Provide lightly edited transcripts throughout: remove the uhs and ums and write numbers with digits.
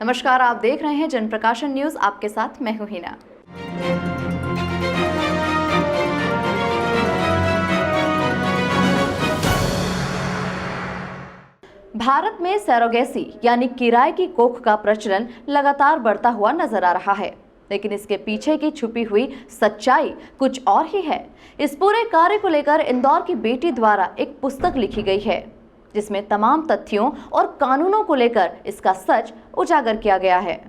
नमस्कार, आप देख रहे हैं जनप्रकाशन न्यूज। आपके साथ मैं हूं हिना। भारत में सरोगेसी यानी किराए की कोख का प्रचलन लगातार बढ़ता हुआ नजर आ रहा है, लेकिन इसके पीछे की छुपी हुई सच्चाई कुछ और ही है। इस पूरे कार्य को लेकर इंदौर की बेटी द्वारा एक पुस्तक लिखी गई है, जिसमें तमाम तथ्यों और कानूनों को लेकर इसका सच उजागर किया गया है।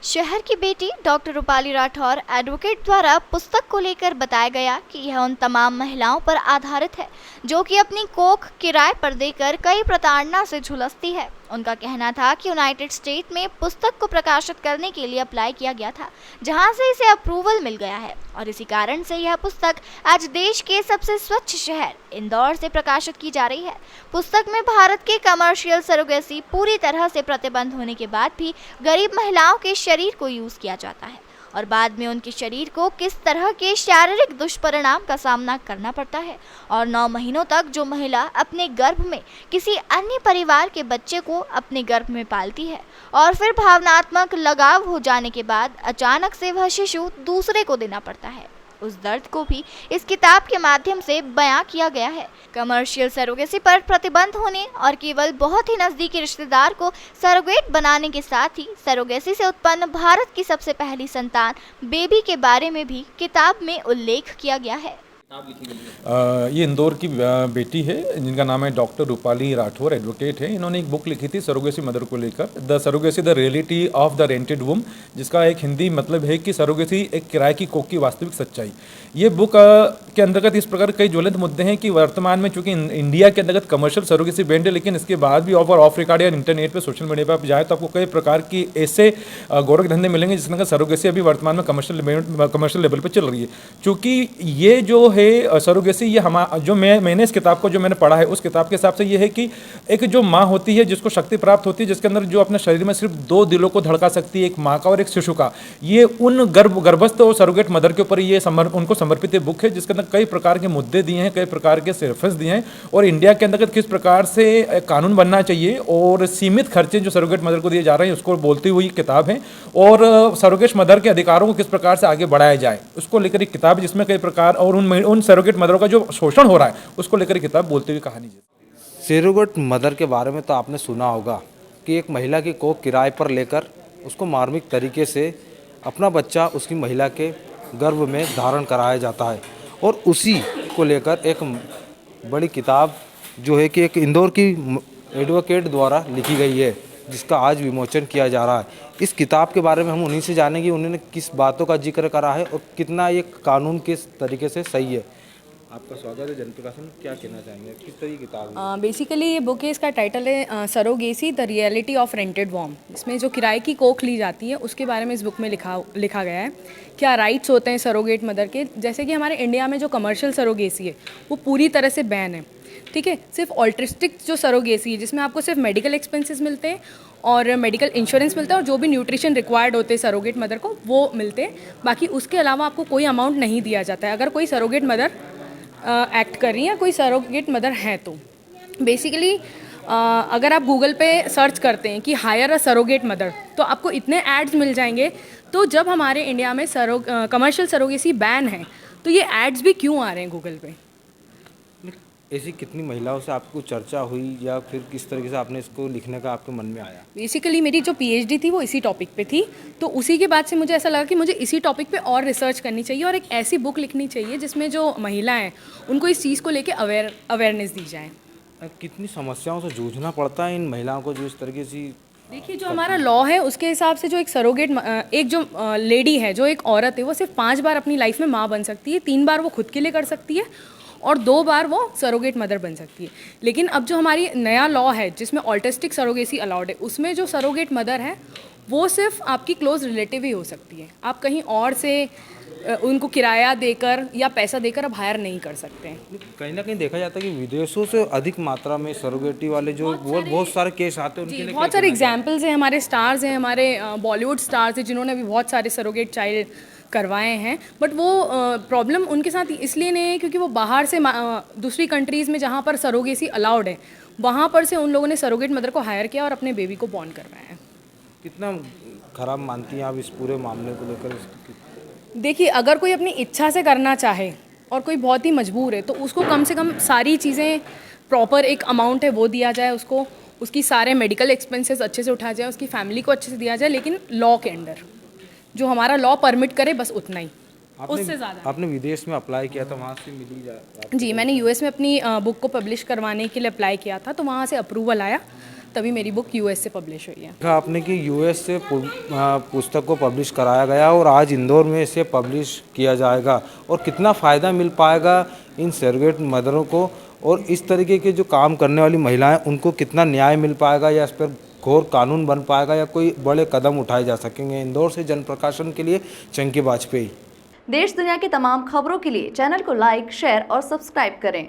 शहर की बेटी डॉक्टर रूपाली राठौर एडवोकेट द्वारा पुस्तक को लेकर बताया गया कि यह उन तमाम महिलाओं पर आधारित है जो कि अपनी कोख किराए पर देकर कई प्रताड़ना से झुलसती है। उनका कहना था कि यूनाइटेड स्टेट में पुस्तक को प्रकाशित करने के लिए अप्लाई किया गया था, जहां से इसे अप्रूवल मिल गया है और इसी कारण से यह पुस्तक आज देश के सबसे स्वच्छ शहर इंदौर से प्रकाशित की जा रही है। पुस्तक में भारत के कमर्शियल सरोगेसी पूरी तरह से प्रतिबंध होने के बाद भी गरीब महिलाओं के शरीर को यूज किया जाता है और बाद में उनके शरीर को किस तरह के शारीरिक दुष्परिणाम का सामना करना पड़ता है और 9 महीनों तक जो महिला अपने गर्भ में किसी अन्य परिवार के बच्चे को अपने गर्भ में पालती है और फिर भावनात्मक लगाव हो जाने के बाद अचानक से वह शिशु दूसरे को देना पड़ता है, उस दर्द को भी इस किताब के माध्यम से बयां किया गया है। कमर्शियल सरोगेसी पर प्रतिबंध होने और केवल बहुत ही नजदीकी रिश्तेदार को सरोगेट बनाने के साथ ही सरोगेसी से उत्पन्न भारत की सबसे पहली संतान बेबी के बारे में भी किताब में उल्लेख किया गया है। ये इंदौर की बेटी है जिनका नाम है डॉक्टर रूपाली राठौर, एडवोकेट है। इन्होंने एक बुक लिखी थी सरोगेसी मदर को लेकर, the surrogacy the reality of the rented womb, जिसका एक हिंदी मतलब है कि सरोगेसी एक किराए की कोख की वास्तविक सच्चाई। ये बुक के अंतर्गत इस प्रकार कई ज्वलंत मुद्दे हैं कि वर्तमान में चूंकि इंडिया के अंतर्गत कमर्शियल सरोगेसी बैंड है, लेकिन इसके बाद भी ऑफ रिकॉर्ड या इंटरनेट पर सोशल मीडिया पर आप जाए तो आपको कई प्रकार की ऐसे गोरख धंधे मिलेंगे जिसके अंदर सरोगेसी अभी वर्तमान में कमर्शियल लेवल पर चल रही है। चूँकि ये जो है सरोगेसी, ये जो मैंने इस किताब को जो मैंने पढ़ा है उस किताब के हिसाब से ये है कि एक जो माँ होती है जिसको शक्ति प्राप्त होती है, जिसके अंदर जो अपने शरीर में सिर्फ 2 दिलों को धड़का सकती है, एक माँ का और एक शिशु का, ये उन गर्भस्थ और सरोगेट मदर के ऊपर ये उनको समर्पित ये बुक है, जिसके अंदर कई प्रकार के मुद्दे दिए हैं, कई प्रकार के रेफरेंस दिए हैं और इंडिया के अंतर्गत किस प्रकार से कानून बनना चाहिए और सीमित खर्चे जो सरोगेट मदर को दिए जा रहे हैं उसको बोलती हुई किताब है और सरोगेट मदर के अधिकारों को किस प्रकार से आगे बढ़ाया जाए उसको लेकर एक किताब, जिसमें कई प्रकार और उन सरोगेट मदरों का जो शोषण हो रहा है उसको लेकर किताब बोलते हुए कहानी। सरोगेट मदर के बारे में तो आपने सुना होगा कि एक महिला की कोख किराए पर लेकर उसको मार्मिक तरीके से अपना बच्चा उसकी महिला के गर्भ में धारण कराया जाता है और उसी को लेकर एक बड़ी किताब जो है कि एक इंदौर की एडवोकेट द्वारा लिखी गई है, जिसका आज विमोचन किया जा रहा है। इस किताब के बारे में हम उन्हीं से जानेंगे उन्होंने किस बातों का जिक्र करा है और कितना ये कानून किस तरीके से सही है। आपका स्वागत है जनप्रकाशन। क्या कहना चाहेंगे, किस तरह की किताब है? बेसिकली ये बुक है, इसका टाइटल है surrogacy the reality of rented वॉर्म। इसमें जो किराए की कोख ली जाती है उसके बारे में इस बुक में लिखा गया है। क्या राइट्स होते हैं सरोगेट मदर के, जैसे कि हमारे इंडिया में जो कमर्शियल सरोगेसी है वो पूरी तरह से बैन है, ठीक है। सिर्फ ऑल्ट्रिस्टिक जो सरोगेसी है जिसमें आपको सिर्फ मेडिकल एक्सपेंसेस मिलते हैं और मेडिकल इंश्योरेंस मिलता है और जो भी न्यूट्रिशन रिक्वायर्ड होते हैं सरोगेट मदर को वो मिलते हैं, बाकी उसके अलावा आपको कोई अमाउंट नहीं दिया जाता है अगर कोई सरोगेट मदर एक्ट कर रही है, कोई सरोगेट मदर है तो। बेसिकली अगर आप गूगल पे सर्च करते हैं कि हायर अ सरोगेट मदर तो आपको इतने एड्स मिल जाएंगे। तो जब हमारे इंडिया में कमर्शियल सरोगेसी बैन है तो ये एड्स भी क्यों आ रहे हैं गूगल पे? ऐसी कितनी महिलाओं से आपको चर्चा हुई या फिर किस तरीके से आपने इसको लिखने का आपके मन में आया? बेसिकली मेरी जो पीएचडी थी वो इसी टॉपिक पे थी, तो उसी के बाद से मुझे ऐसा लगा कि मुझे इसी टॉपिक पे और रिसर्च करनी चाहिए और एक ऐसी बुक लिखनी चाहिए जिसमें जो महिलाएं हैं उनको इस चीज़ को लेके अवेयरनेस दी जाए। कितनी समस्याओं से जूझना पड़ता है इन महिलाओं को जो इस तरीके से? देखिए, जो हमारा लॉ है उसके हिसाब से जो एक सरोगेट एक जो लेडी है, जो एक औरत है, वो सिर्फ 5 बार अपनी लाइफ में माँ बन सकती है, 3 बार वो खुद के लिए कर सकती है और 2 बार वो सरोगेट मदर बन सकती है। लेकिन अब जो हमारी नया लॉ है जिसमें ऑल्टिस्टिक सरोगेसी अलाउड है, उसमें जो सरोगेट मदर है वो सिर्फ आपकी क्लोज रिलेटिव ही हो सकती है। आप कहीं और से उनको किराया देकर या पैसा देकर अब हायर नहीं कर सकते हैं। कहीं ना कहीं देखा जाता है कि विदेशों से अधिक मात्रा में सरोगेटी वाले जो बहुत सारे केस आते हैं, उनके लिए बहुत सारे एग्जाम्पल्स हैं। हमारे स्टार्स हैं, हमारे बॉलीवुड स्टार्स हैं जिन्होंने भी बहुत सारे सरोगेट चाइल्ड करवाए हैं, बट वो प्रॉब्लम उनके साथ इसलिए नहीं है क्योंकि वो बाहर से दूसरी कंट्रीज़ में जहाँ पर सरोगेसी अलाउड है वहाँ पर से उन लोगों ने सरोगेट मदर को हायर किया और अपने बेबी को बॉर्न करवाया है। कितना खराब मानती हैं आप इस पूरे मामले को लेकर? देखिए, अगर कोई अपनी इच्छा से करना चाहे और कोई बहुत ही मजबूर है तो उसको कम से कम सारी चीज़ें प्रॉपर एक अमाउंट है वो दिया जाए उसको, उसकी सारे मेडिकल एक्सपेंसेस अच्छे से उठाया जाए, उसकी फैमिली को अच्छे से दिया जाए, लेकिन लॉ के अंडर जो हमारा लॉ परमिट करे बस उतना ही, उससे ज़्यादा। आपने विदेश में अप्लाई किया था, वहाँ से मिली जाए? जी, मैंने यूएस में अपनी बुक को पब्लिश करवाने के लिए अप्लाई किया था, तो वहाँ से अप्रूवल आया, तभी मेरी बुक यूएस से पब्लिश हुई है। देखा आपने कि यूएस से पुस्तक को पब्लिश कराया गया और आज इंदौर में इसे पब्लिश किया जाएगा, और कितना फ़ायदा मिल पाएगा इन सरोगेट मदरों को, और इस तरीके के जो काम करने वाली महिलाएं उनको कितना न्याय मिल पाएगा, या इस पर घोर कानून बन पाएगा, या कोई बड़े कदम उठाए जा सकेंगे। इंदौर से जनप्रकाशन के लिए चंकी वाजपेयी। देश दुनिया की तमाम खबरों के लिए चैनल को लाइक, शेयर और सब्सक्राइब करें।